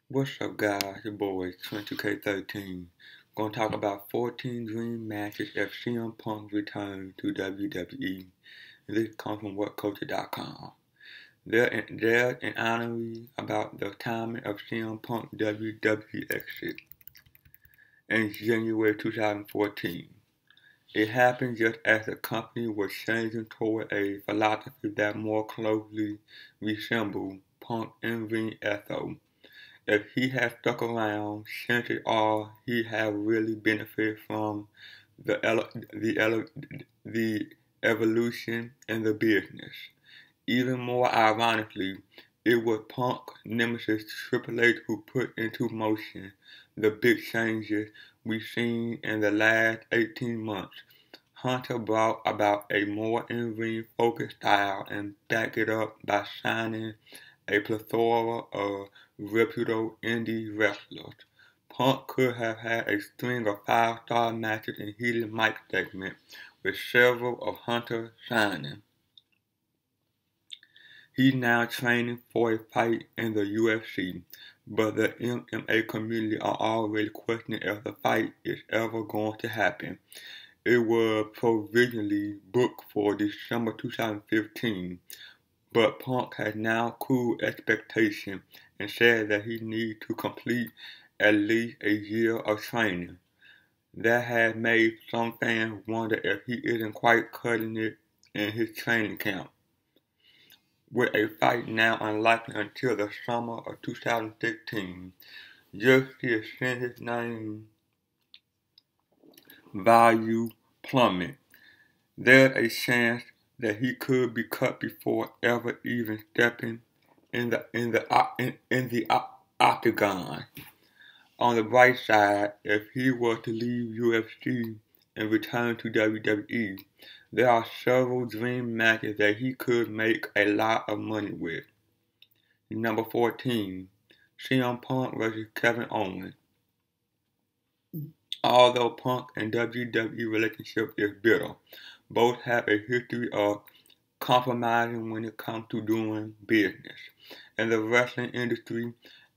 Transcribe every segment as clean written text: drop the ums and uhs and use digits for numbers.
What's up, guys? Your boy 22K13. Gonna talk about 14 dream matches if CM Punk returns to WWE. This comes from WhatCulture.com. There's an honorary about the timing of CM Punk WWE exit in January 2014. It happened just as the company was changing toward a philosophy that more closely resembled Punk in-ring ethos. If he had stuck around, chances are he had really benefited from the the evolution in the business. Even more ironically, it was Punk nemesis Triple H who put into motion the big changes we've seen in the last 18 months. Hunter brought about a more in-ring focused style and backed it up by signing a plethora of reputable indie wrestlers. Punk could have had a string of five-star matches in heated mic segments, with several of Hunter's signings. He's now training for a fight in the UFC, but the MMA community are already questioning if the fight is ever going to happen. It was provisionally booked for December 2015, but Punk has now cooled expectations and said that he needs to complete at least a year of training. That has made some fans wonder if he isn't quite cutting it in his training camp. With a fight now unlikely until the summer of 2016, just to send his name value plummet. There's a chance that he could be cut before ever even stepping in the octagon. On the bright side, if he were to leave UFC and return to WWE, there are several dream matches that he could make a lot of money with. Number 14, CM Punk vs. Kevin Owens. Although Punk and WWE relationship is bitter, both have a history of compromising when it comes to doing business. In the wrestling industry,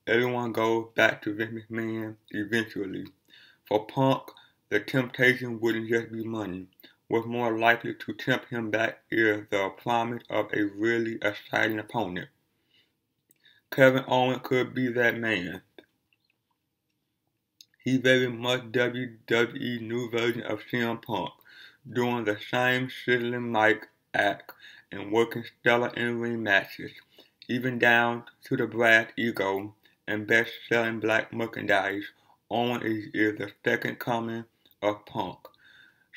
everyone goes back to Vince McMahon eventually. For Punk, the temptation wouldn't just be money. What's more likely to tempt him back is the promise of a really exciting opponent. Kevin Owens could be that man. He's very much WWE new version of CM Punk, doing the same sizzling mic act and working stellar in-ring matches, even down to the brass ego and best-selling black merchandise. Owens is the second coming of Punk.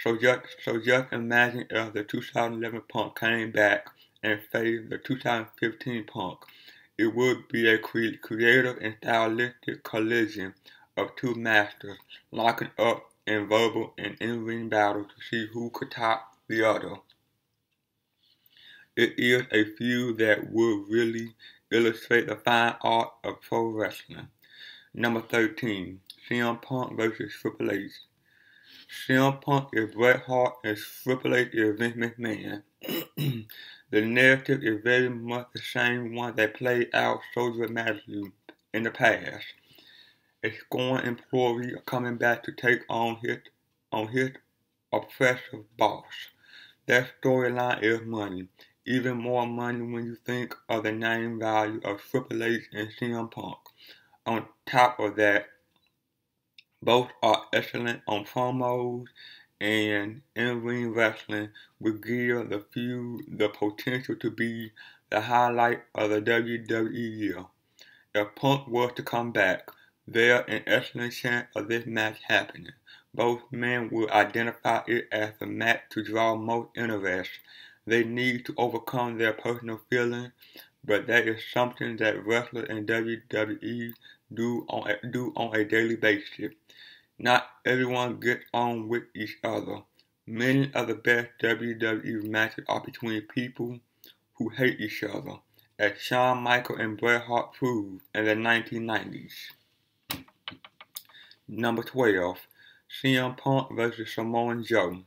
So just imagine if the 2011 Punk came back and faced the 2015 Punk. It would be a creative and stylistic collision of two masters locking up in verbal and in-ring battle to see who could top the other. It is a feud that would really illustrate the fine art of pro wrestling. Number 13, CM Punk vs. Triple H. CM Punk is Bret Hart and Triple H is Vince McMahon. The narrative is very much the same one that played out so dramatically in the past. A scorned employee coming back to take on his oppressive boss. That storyline is money. Even more money when you think of the name value of Triple H and CM Punk. On top of that, both are excellent on promos and in-ring wrestling, which give the feud the potential to be the highlight of the WWE year. If Punk was to come back, there's an excellent chance of this match happening. Both men will identify it as the match to draw most interest. They need to overcome their personal feelings, but that is something that wrestlers in WWE do on a daily basis. Not everyone gets on with each other. Many of the best WWE matches are between people who hate each other, as Shawn Michaels and Bret Hart proved in the 1990s. Number 12, CM Punk vs. Samoa Joe.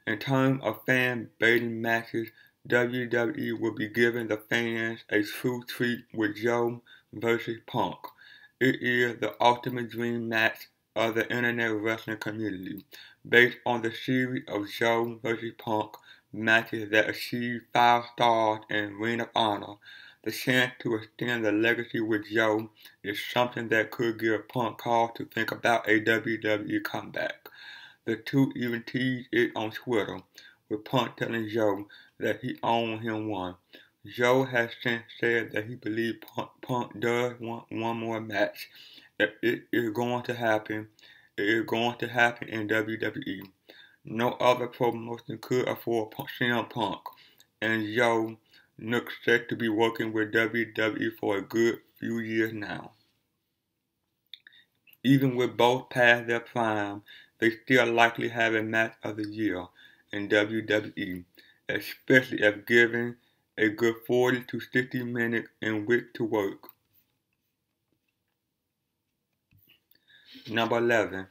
In terms of fan-baiting matches, WWE will be giving the fans a true treat with Joe vs. Punk. It is the ultimate dream match of the internet wrestling community, based on the series of Joe vs. Punk matches that achieved 5 stars in Ring of Honor. The chance to extend the legacy with Joe is something that could give Punk cause to think about a WWE comeback. The two even teased it on Twitter, with Punk telling Joe that he owed him one. Joe has since said that he believes Punk does want one more match. If it is going to happen, it is going to happen in WWE. No other promotion could afford CM Punk, and Joe looks set to be working with WWE for a good few years now. Even with both past their prime, they still likely have a match of the year in WWE, especially if given a good 40 to 60 minutes in which to work. Number 11.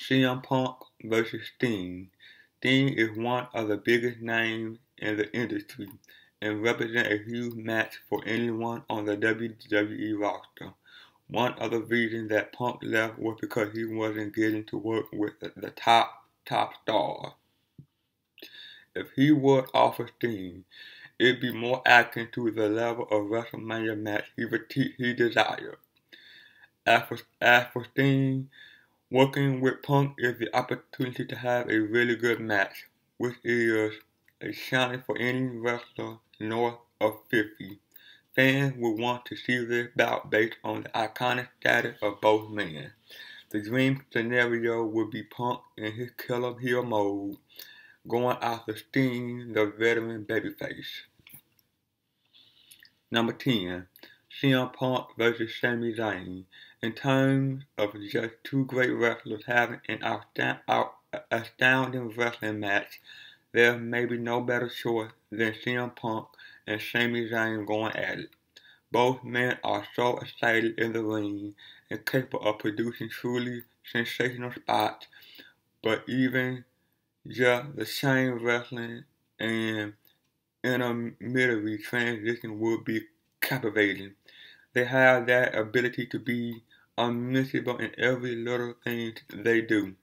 CM Punk vs. Sting. Sting is one of the biggest names in the industry and represents a huge match for anyone on the WWE roster. One of the reasons that Punk left was because he wasn't getting to work with the top stars. If he would offer Sting, it'd be more akin to the level of WrestleMania match he desired. As for Sting, working with Punk is the opportunity to have a really good match, which is a challenge for any wrestler north of 50. Fans will want to see this bout based on the iconic status of both men. The dream scenario would be Punk in his killer heel mode, going after Sting, the veteran babyface. Number 10. CM Punk vs. Sami Zayn. In terms of just two great wrestlers having an astounding wrestling match, there may be no better choice than CM Punk and Sami Zayn going at it. Both men are so excited in the ring and capable of producing truly sensational spots, but even just the same wrestling and intermediary transition would be captivating. They have that ability to be unmissable in every little thing they do.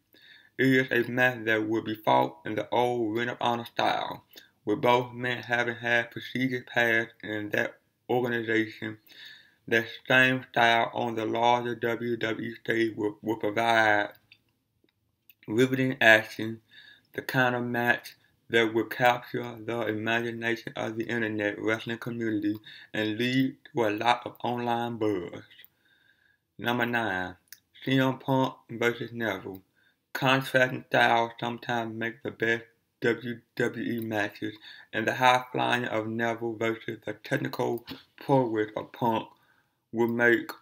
It is a match that would be fought in the old Ring of Honor style, with both men having had prestigious past in that organization. That same style on the larger WWE stage will provide riveting action, the kind of match that will capture the imagination of the internet wrestling community and lead to a lot of online buzz. Number 9. CM Punk vs. Neville. Contrasting styles sometimes make the best WWE matches, and the high flying of Neville versus the technical prowess of Punk will make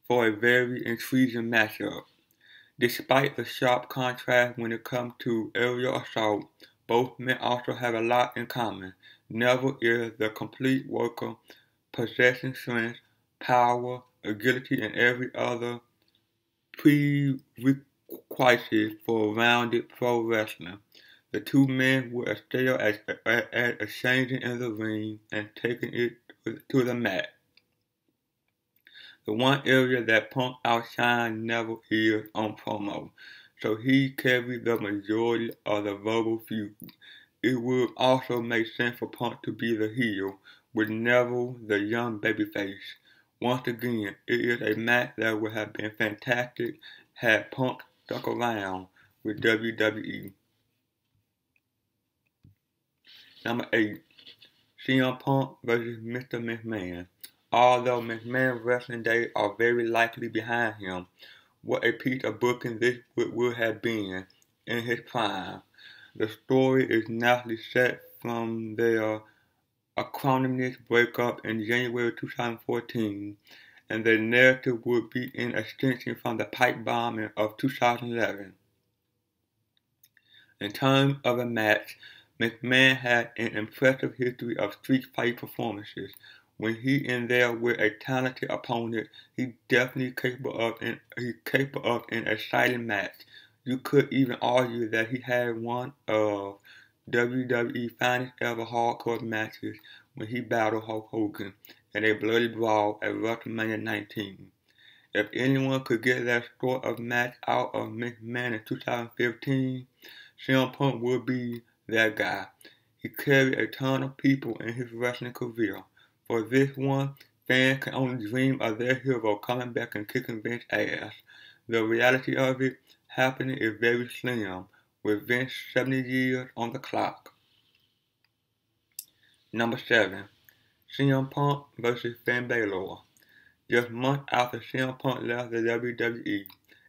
for a very intriguing matchup. Despite the sharp contrast when it comes to aerial assault, both men also have a lot in common. Neville is the complete worker, possessing strength, power, agility, and every other prerequisite for rounded pro wrestling. The two men will excel at exchanging in the ring and taking it to the mat. The one area that Punk outshined Neville is on promo, so he carried the majority of the verbal feud. It would also make sense for Punk to be the heel, with Neville the young babyface. Once again, it is a match that would have been fantastic had Punk stuck around with WWE. Number 8. CM Punk vs. Mr. McMahon. Although McMahon's wrestling days are very likely behind him, what a piece of booking this would have been in his prime. The story is naturally set from their acrimonious breakup in January 2014, and the narrative would be in extension from the pipe bombing of 2011. In terms of a match, McMahon had an impressive history of street fight performances. When he in there with a talented opponent, he's definitely capable of an exciting match. You could even argue that he had one of WWE's finest ever hardcore matches when he battled Hulk Hogan in a bloody brawl at WrestleMania 19. If anyone could get that sort of match out of McMahon in 2015, CM Punk would be that guy. He carried a ton of people in his wrestling career. For this one, fans can only dream of their hero coming back and kicking Vince's ass. The reality of it happening is very slim, with Vince 70 years on the clock. Number 7. CM Punk vs. Finn Balor. Just months after CM Punk left the WWE,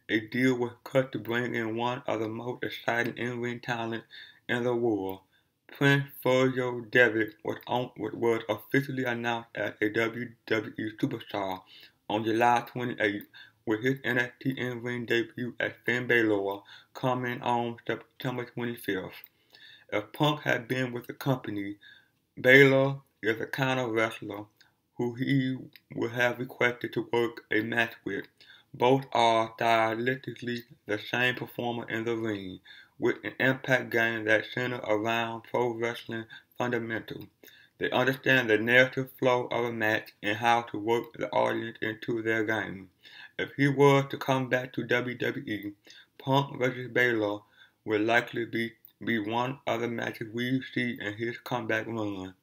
a deal was cut to bring in one of the most exciting in-ring talents in the world. Prince Virgil David was officially announced as a WWE superstar on July 28th, with his NXT in-ring debut as Finn Balor coming on September 25th. If Punk had been with the company, Balor is the kind of wrestler who he would have requested to work a match with. Both are stylistically the same performer in the ring, with an impact game that centers around pro wrestling fundamentals. They understand the narrative flow of a match and how to work the audience into their game. If he were to come back to WWE, Punk vs. Balor would likely be one of the matches we see in his comeback run.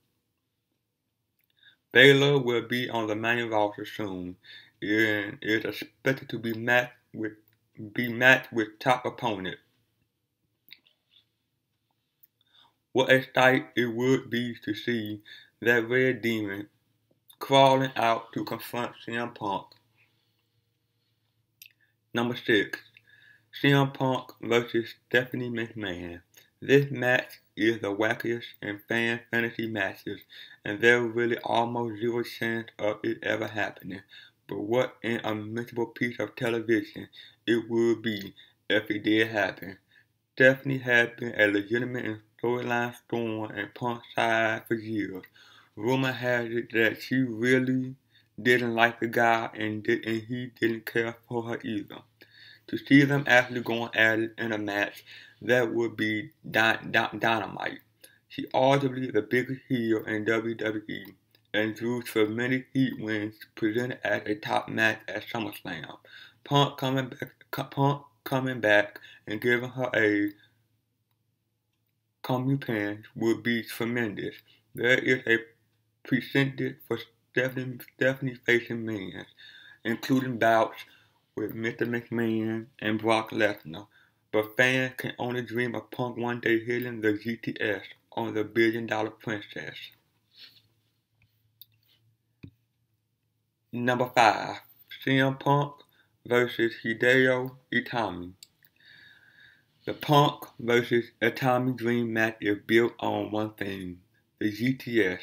Balor will be on the main roster soon and is expected to be matched with top opponents. What a sight it would be to see that Red Demon crawling out to confront CM Punk. Number 6. CM Punk vs. Stephanie McMahon. This match is the wackiest in fan fantasy matches, and there's really almost zero chance of it ever happening. But what an unmissable piece of television it would be if it did happen. Stephanie has been a legitimate storyline storm in Punk's side for years. Rumor has it that she really didn't like the guy and he didn't care for her either. To see them actually going at it in a match, that would be dynamite. She arguably the biggest heel in WWE and drew tremendous heat wins presented as a top match at SummerSlam. Punk coming back and giving her a comeuppance would be tremendous. There is a precedent for Stephanie facing men, including bouts with Mr. McMahon and Brock Lesnar, but fans can only dream of Punk one day hitting the GTS on the billion-dollar princess. Number 5. CM Punk vs. Hideo Itami. The Punk vs. Itami Dream match is built on one thing, the GTS.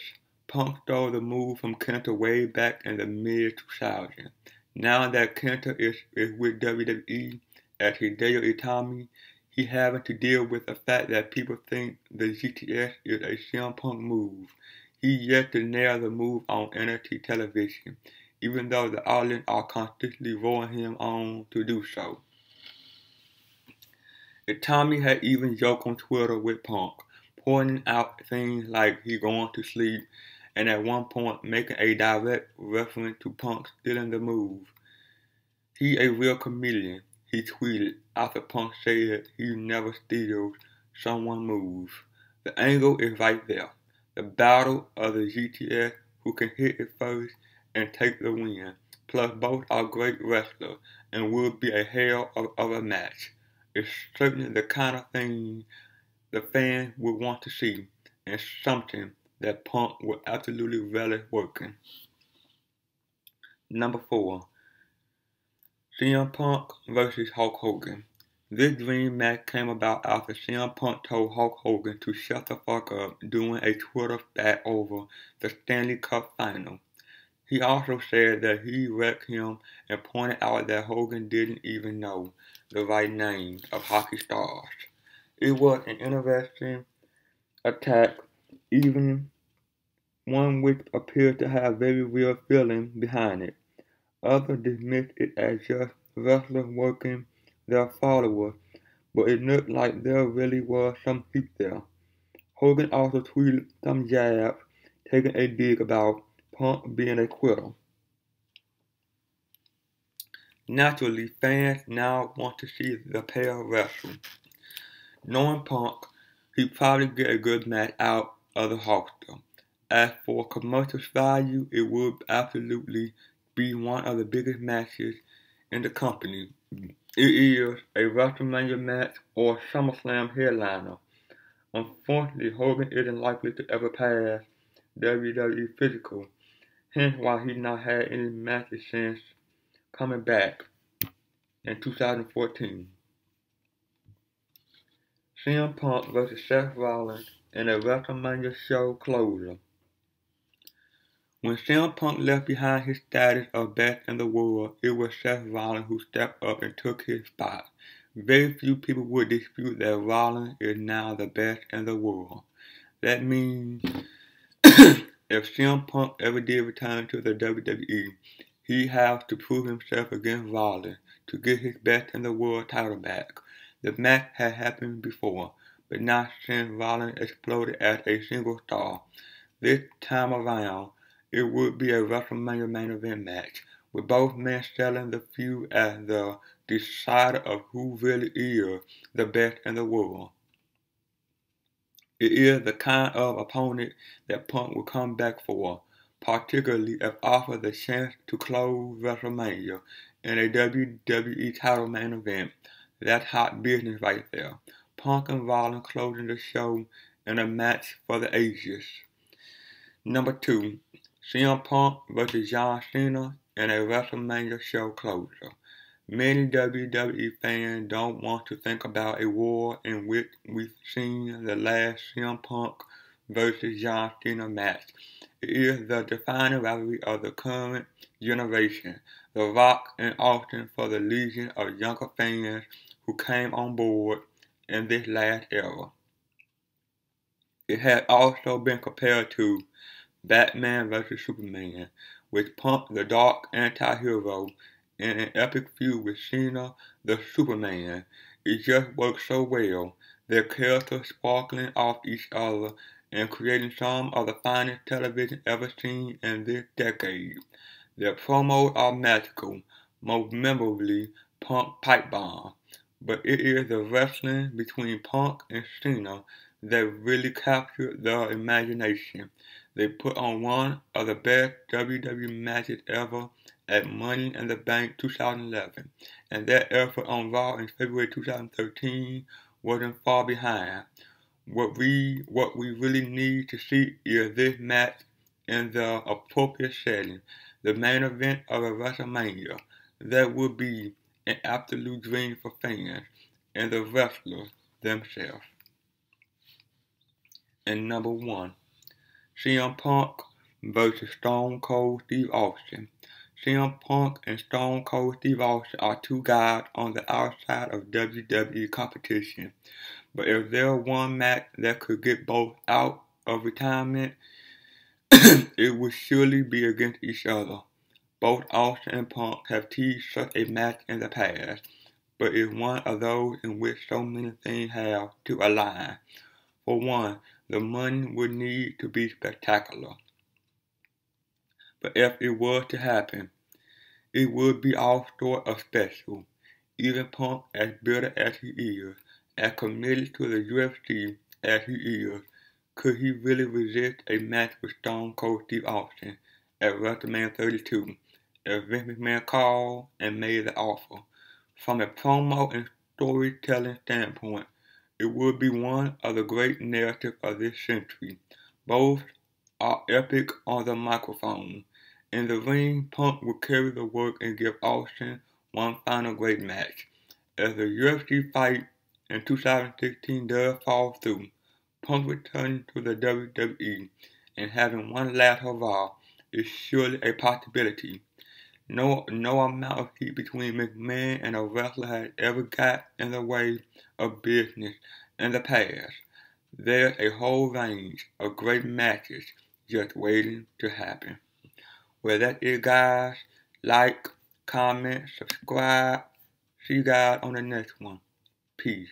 Punk stole the move from Kenta way back in the mid-2000s. Now that Kenta is with WWE as Hideo Itami, he having to deal with the fact that people think the GTS is a CM Punk move. He yet to nail the move on NXT television, even though the audience are constantly roaring him on to do so. Itami had even joked on Twitter with Punk, pointing out things like he going to sleep and at one point making a direct reference to Punk stealing the move. He a real comedian, he tweeted after Punk said he never steals someone's moves. The angle is right there. The battle of the GTS who can hit it first and take the win. Plus both are great wrestlers and would be a hell of a match. It's certainly the kind of thing the fans would want to see and something that Punk would absolutely relish working. Number 4. CM Punk vs. Hulk Hogan. This dream match came about after CM Punk told Hulk Hogan to shut the fuck up during a Twitter spat over the Stanley Cup final. He also said that he wrecked him and pointed out that Hogan didn't even know the right names of hockey stars. It was an interesting attack, even one which appeared to have very real feeling behind it. Others dismissed it as just wrestlers working their followers, but it looked like there really was some heat there. Hogan also tweeted some jabs, taking a dig about Punk being a quitter. Naturally, fans now want to see the pair wrestle. Knowing Punk, he'd probably get a good match out of the Hulkster. As for commercial value, it would absolutely be one of the biggest matches in the company. It is a WrestleMania match or SummerSlam headliner. Unfortunately, Hogan isn't likely to ever pass WWE physical, hence why he's not had any matches since coming back in 2014. CM Punk vs. Seth Rollins in a WrestleMania show closer. When CM Punk left behind his status of best in the world, it was Seth Rollins who stepped up and took his spot. Very few people would dispute that Rollins is now the best in the world. That means if CM Punk ever did return to the WWE, he has to prove himself against Rollins to get his best in the world title back. The match had happened before, but not since Rollins exploded as a single star. This time around, it would be a WrestleMania main event match, with both men selling the feud as the decider of who really is the best in the world. It is the kind of opponent that Punk will come back for, particularly if offered the chance to close WrestleMania in a WWE title main event. That's hot business right there. Punk and Rollins closing the show in a match for the ages. Number 2, CM Punk vs. John Cena in a WrestleMania show closer. Many WWE fans don't want to think about a war in which we've seen the last CM Punk vs. John Cena match. It is the defining rivalry of the current generation. The Rock and Austin for the legion of younger fans who came on board in this last era. It has also been compared to Batman vs. Superman, with Punk the dark anti-hero in an epic feud with Cena the Superman. It just works so well, their characters sparkling off each other and creating some of the finest television ever seen in this decade. Their promos are magical, most memorably Punk Pipe Bomb, but it is the wrestling between Punk and Cena that really captured the imagination. They put on one of the best WWE matches ever at Money in the Bank 2011, and that effort on Raw in February 2013 wasn't far behind. What we really need to see is this match in the appropriate setting, the main event of a WrestleMania. That would be an absolute dream for fans and the wrestlers themselves. And number 1, CM Punk vs. Stone Cold Steve Austin. CM Punk and Stone Cold Steve Austin are two guys on the outside of WWE competition. But if there was one match that could get both out of retirement, it would surely be against each other. Both Austin and Punk have teased such a match in the past, but it's one of those in which so many things have to align. For one, the money would need to be spectacular. But if it was to happen, it would be all sort of special. Even Punk, as bitter as he is, as committed to the UFC as he is, could he really resist a match with Stone Cold Steve Austin at WrestleMania 32 if Vince McMahon called and made the offer? From a promo and storytelling standpoint, it would be one of the great narratives of this century. Both are epic on the microphone. In the ring, Punk will carry the work and give Austin one final great match. As the UFC fight in 2016 does fall through, Punk returning to the WWE and having one last hurrah is surely a possibility. No amount of heat between McMahon and a wrestler has ever got in the way of business in the past. There's a whole range of great matches just waiting to happen. Well, that is, guys. Like, comment, subscribe. See you guys on the next one. Peace.